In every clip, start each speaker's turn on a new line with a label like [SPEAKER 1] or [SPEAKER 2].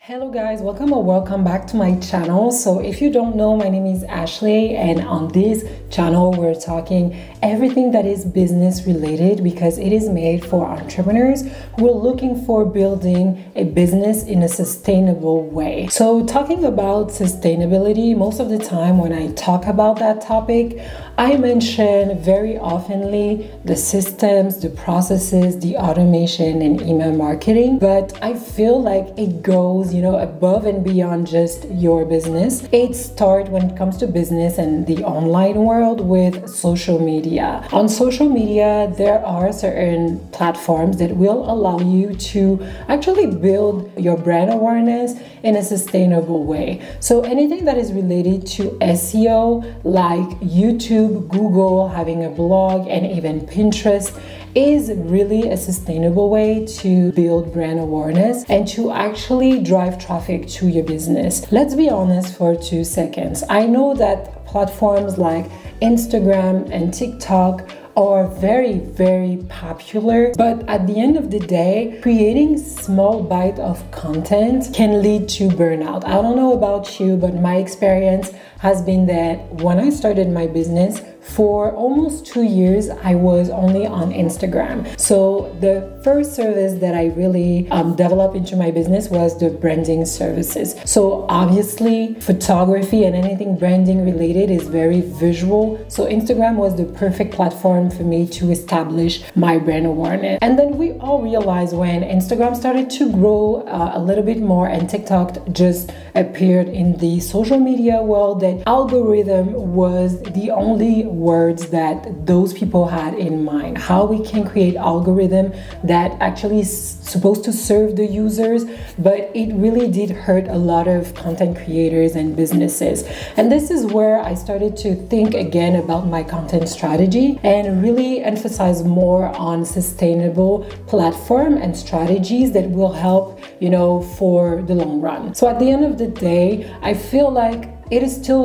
[SPEAKER 1] Hello guys, welcome or welcome back to my channel. So if you don't know, my name is Ashley, and on this channel we're talking everything that is business related because it is made for entrepreneurs who are looking for building a business in a sustainable way. So talking about sustainability, most of the time when I talk about that topic, I mention very oftenly the systems, the processes, the automation and email marketing, but I feel like it goes above and beyond just your business. It starts when it comes to business and the online world with social media. On social media, there are certain platforms that will allow you to actually build your brand awareness in a sustainable way. So anything that is related to SEO, like YouTube, Google, having a blog, and even Pinterest, is really a sustainable way to build brand awareness and to actually drive traffic to your business. Let's be honest for 2 seconds. I know that platforms like Instagram and TikTok are very, very popular, but at the end of the day, creating small bite of content can lead to burnout. I don't know about you, but my experience has been that when I started my business, for almost 2 years, I was only on Instagram. So the first service that I really developed into my business was the branding services. So obviously, photography and anything branding related is very visual. So Instagram was the perfect platform for me to establish my brand awareness. And then we all realized when Instagram started to grow a little bit more and TikTok just appeared in the social media world, that algorithm was the only words that those people had in mind. How we can create algorithm that actually is supposed to serve the users, but it really did hurt a lot of content creators and businesses. And this is where I started to think again about my content strategy and really emphasize more on sustainable platform and strategies that will help, for the long run. So at the end of the day, I feel like it is still,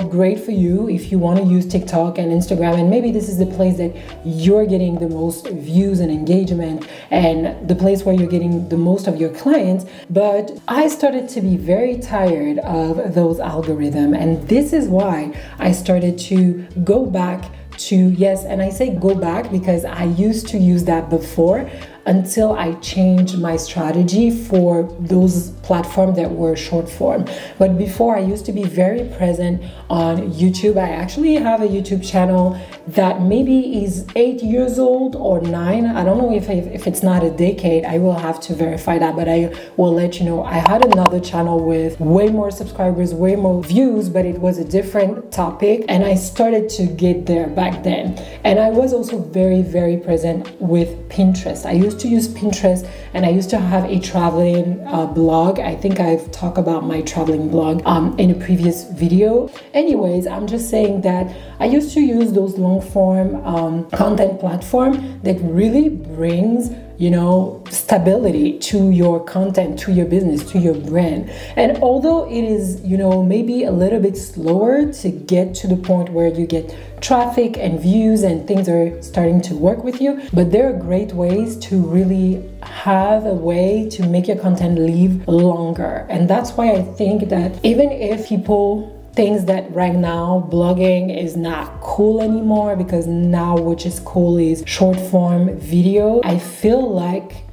[SPEAKER 1] great for you if you want to use TikTok and Instagram, and maybe this is the place that you're getting the most views and engagement and the place where you're getting the most of your clients. But I started to be very tired of those algorithms, and this is why I started to go back to, yes, and I say go back because I used to use that before, until I changed my strategy for those platforms that were short form. But before, I used to be very present on YouTube. I actually have a YouTube channel that maybe is 8 years old or 9. I don't know if it's not a decade. I will have to verify that, but I will let you know. I had another channel with way more subscribers, way more views, but it was a different topic, and I started to get there back then. And I was also very, very present with Pinterest. I used to use Pinterest, and I used to have a traveling blog. I think I've talked about my traveling blog in a previous video. Anyways, I'm just saying that I used to use those long form content platform that really brings stability to your content, to your business, to your brand. And although it is, maybe a little bit slower to get to the point where you get traffic and views and things are starting to work with you, but there are great ways to really have a way to make your content live longer. And that's why I think that even if people things that right now blogging is not cool anymore, because now which is cool is short form video, I feel like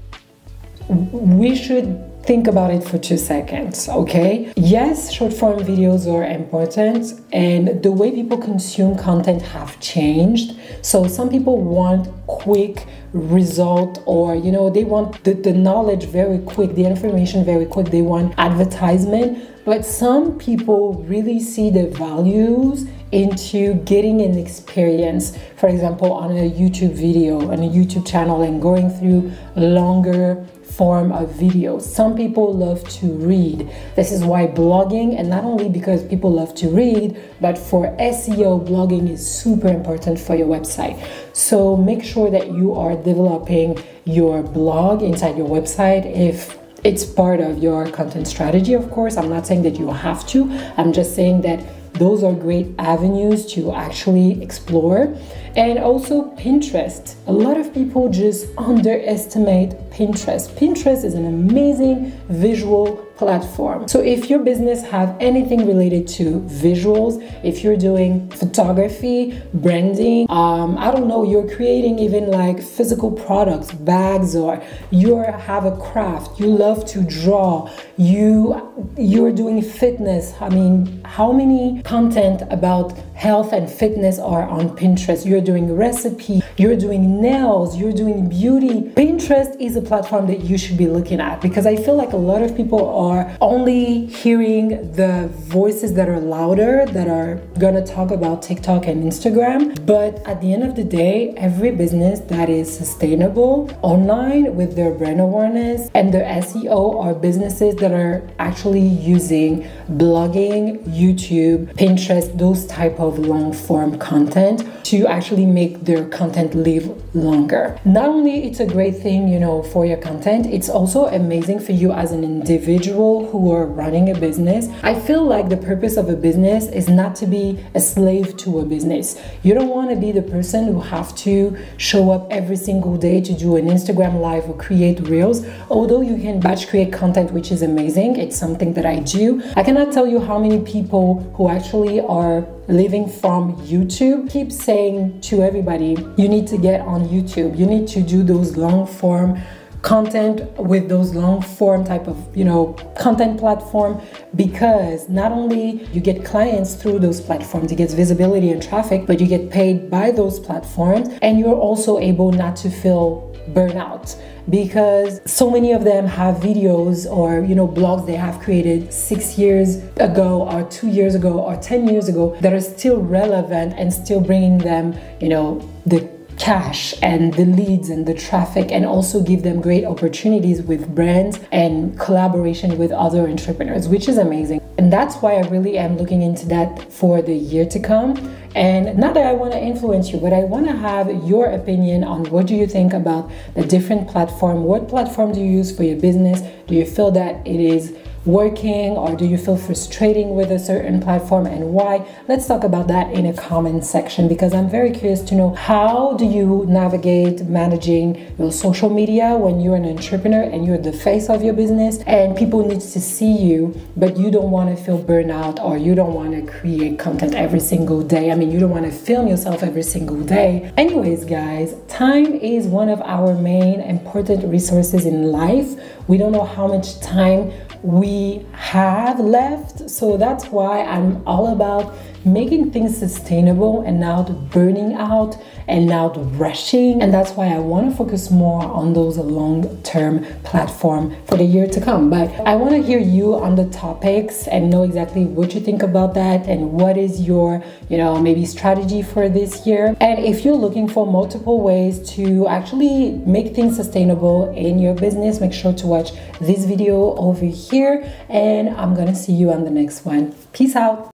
[SPEAKER 1] we should think about it for 2 seconds, okay? Yes, short form videos are important, and the way people consume content have changed. So some people want quick result, or they want the knowledge very quick, the information very quick, they want advertisement. But some people really see the values into getting an experience, for example, on a YouTube video, on a YouTube channel, and going through longer form of videos. Some people love to read. This is why blogging, and not only because people love to read, but for SEO, blogging is super important for your website. So make sure that you are developing your blog inside your website if it's part of your content strategy. Of course, I'm not saying that you have to. I'm just saying that those are great avenues to actually explore. And also Pinterest. A lot of people just underestimate Pinterest. Pinterest is an amazing visual platform. So if your business have anything related to visuals, if you're doing photography, branding, I don't know, you're creating even like physical products, bags, or you have a craft, you love to draw, you're doing fitness. I mean, how many content about health and fitness are on Pinterest? You're doing recipe, you're doing nails, you're doing beauty. Pinterest is a platform that you should be looking at, because I feel like a lot of people are only hearing the voices that are louder, that are gonna talk about TikTok and Instagram. But at the end of the day, every business that is sustainable online with their brand awareness and their SEO are businesses that are actually using blogging, YouTube, Pinterest, those type of long form content to actually make their content live longer. Not only it's a great thing, you know, for your content, it's also amazing for you as an individual who are running a business. I feel like the purpose of a business is not to be a slave to a business. You don't want to be the person who have to show up every single day to do an Instagram live or create reels. Although you can batch create content, which is amazing, it's something that I do. I cannot tell you how many people who actually are living from YouTube keep saying to everybody, you need to get on YouTube, you need to do those long form content with those long form type of, you know, content platform, because not only you get clients through those platforms, you get visibility and traffic, but you get paid by those platforms, and you're also able not to feel burnout, because so many of them have videos or, you know, blogs they have created 6 years ago or 2 years ago or 10 years ago that are still relevant and still bringing them, you know, the cash and the leads and the traffic, and also give them great opportunities with brands and collaboration with other entrepreneurs, which is amazing. And that's why I really am looking into that for the year to come. And not that I want to influence you, but I want to have your opinion on what do you think about the different platform. What platform do you use for your business? Do you feel that it is working, or do you feel frustrating with a certain platform, and why? Let's talk about that in a comment section, because I'm very curious to know, how do you navigate managing your social media when you're an entrepreneur and you're the face of your business and people need to see you, but you don't want to feel burnout, or you don't want to create content every single day. I mean, you don't want to film yourself every single day. Anyways, guys, time is one of our main important resources in life. We don't know how much time we have left, so that's why I'm all about making things sustainable and not burning out and not rushing. And that's why I want to focus more on those long-term platform for the year to come. But I want to hear you on the topics and know exactly what you think about that, and what is your, you know, maybe strategy for this year. And if you're looking for multiple ways to actually make things sustainable in your business, make sure to watch this video over here, and I'm gonna see you on the next one. Peace out.